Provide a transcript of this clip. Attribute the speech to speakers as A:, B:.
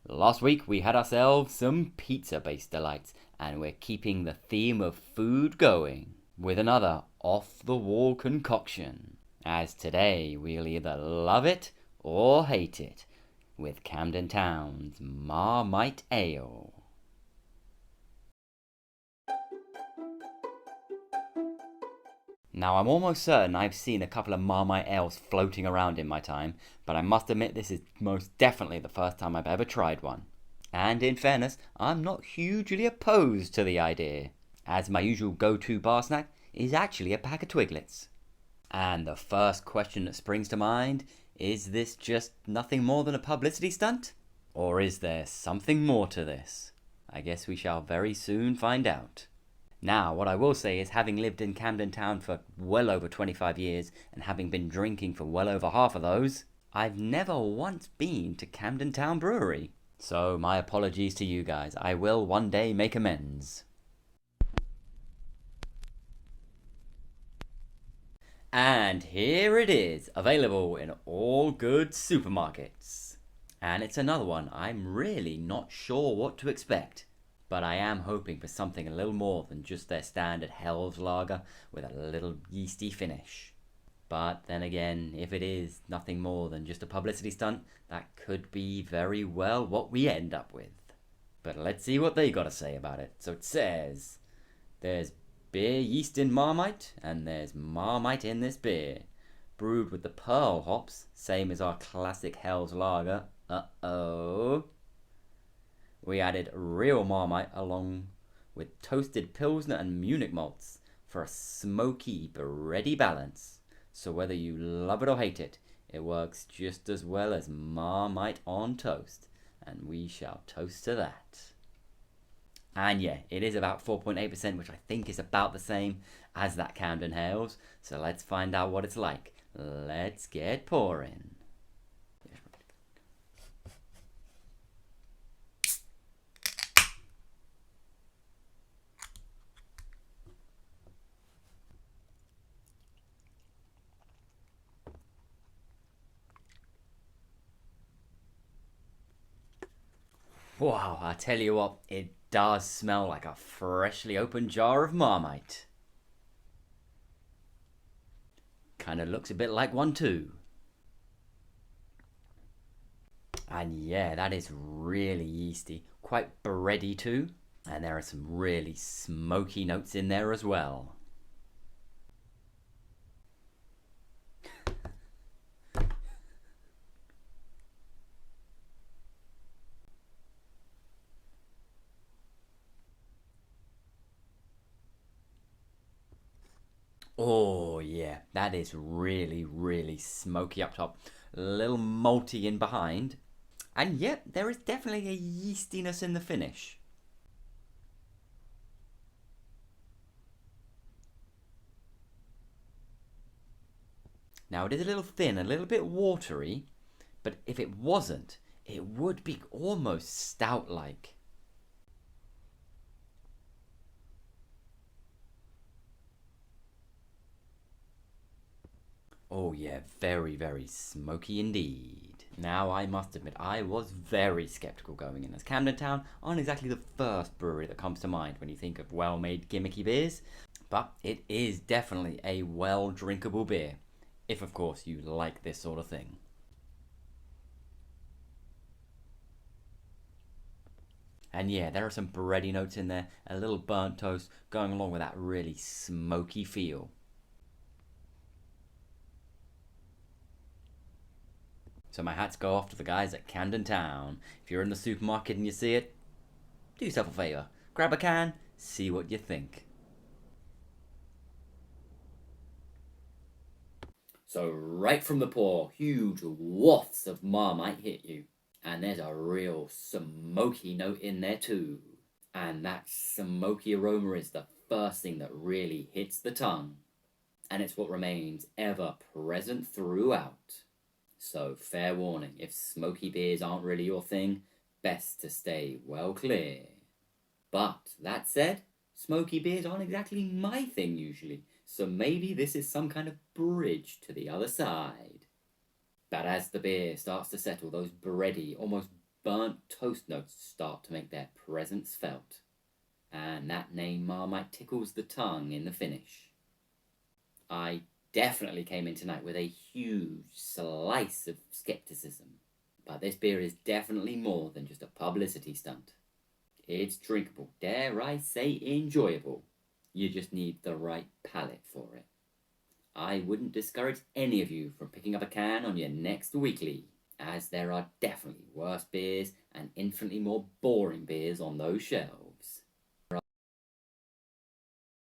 A: Last week we had ourselves some pizza-based delights, and we're keeping the theme of food going with another off-the-wall concoction. As today we'll either love it or hate it with Camden Town's Marmite Ale. Now, I'm almost certain I've seen a couple of Marmite ales floating around in my time, but I must admit this is most definitely the first time I've ever tried one. And in fairness, I'm not hugely opposed to the idea, as my usual go-to bar snack is actually a pack of Twiglets. And the first question that springs to mind, is this just nothing more than a publicity stunt? Or is there something more to this? I guess we shall very soon find out. Now, what I will say is, having lived in Camden Town for well over 25 years and having been drinking for well over half of those, I've never once been to Camden Town Brewery. So my apologies to you guys. I will one day make amends. And here it is, available in all good supermarkets. And it's another one I'm really not sure what to expect. But I am hoping for something a little more than just their standard Hell's Lager with a little yeasty finish. But then again, if it is nothing more than just a publicity stunt, that could be very well what we end up with. But let's see what they got to say about it. So it says, there's beer yeast in Marmite, and there's Marmite in this beer. Brewed with the pearl hops, same as our classic Hell's Lager. Uh-oh. We added real Marmite along with toasted Pilsner and Munich malts for a smoky, bready balance. So whether you love it or hate it, it works just as well as Marmite on toast. And we shall toast to that. And yeah, it is about 4.8%, which I think is about the same as that Camden Hales. So let's find out what it's like. Let's get pouring. Wow, I tell you what, it does smell like a freshly opened jar of Marmite. Kinda looks a bit like one too. And yeah, that is really yeasty, quite bready too. And there are some really smoky notes in there as well. Oh yeah, that is really, really smoky up top. A little malty in behind. And yet, there is definitely a yeastiness in the finish. Now, it is a little thin, a little bit watery, but if it wasn't, it would be almost stout-like. Oh yeah, very, very smoky indeed. Now, I must admit, I was very skeptical going in, as Camden Town aren't exactly the first brewery that comes to mind when you think of well-made gimmicky beers, but it is definitely a well-drinkable beer, if of course you like this sort of thing. And yeah, there are some bready notes in there, a little burnt toast going along with that really smoky feel. So my hats go off to the guys at Camden Town. If you're in the supermarket and you see it, do yourself a favour. Grab a can, see what you think. So right from the pour, huge wafts of Marmite hit you. And there's a real smoky note in there too. And that smoky aroma is the first thing that really hits the tongue. And it's what remains ever present throughout. So fair warning, if smoky beers aren't really your thing, best to stay well clear. But that said, smoky beers aren't exactly my thing usually, so maybe this is some kind of bridge to the other side. But as the beer starts to settle, those bready, almost burnt toast notes start to make their presence felt. And that name Marmite tickles the tongue in the finish. I definitely came in tonight with a huge slice of skepticism, but this beer is definitely more than just a publicity stunt. It's drinkable, dare I say enjoyable. You just need the right palate for it. I wouldn't discourage any of you from picking up a can on your next weekly, as there are definitely worse beers and infinitely more boring beers on those shelves.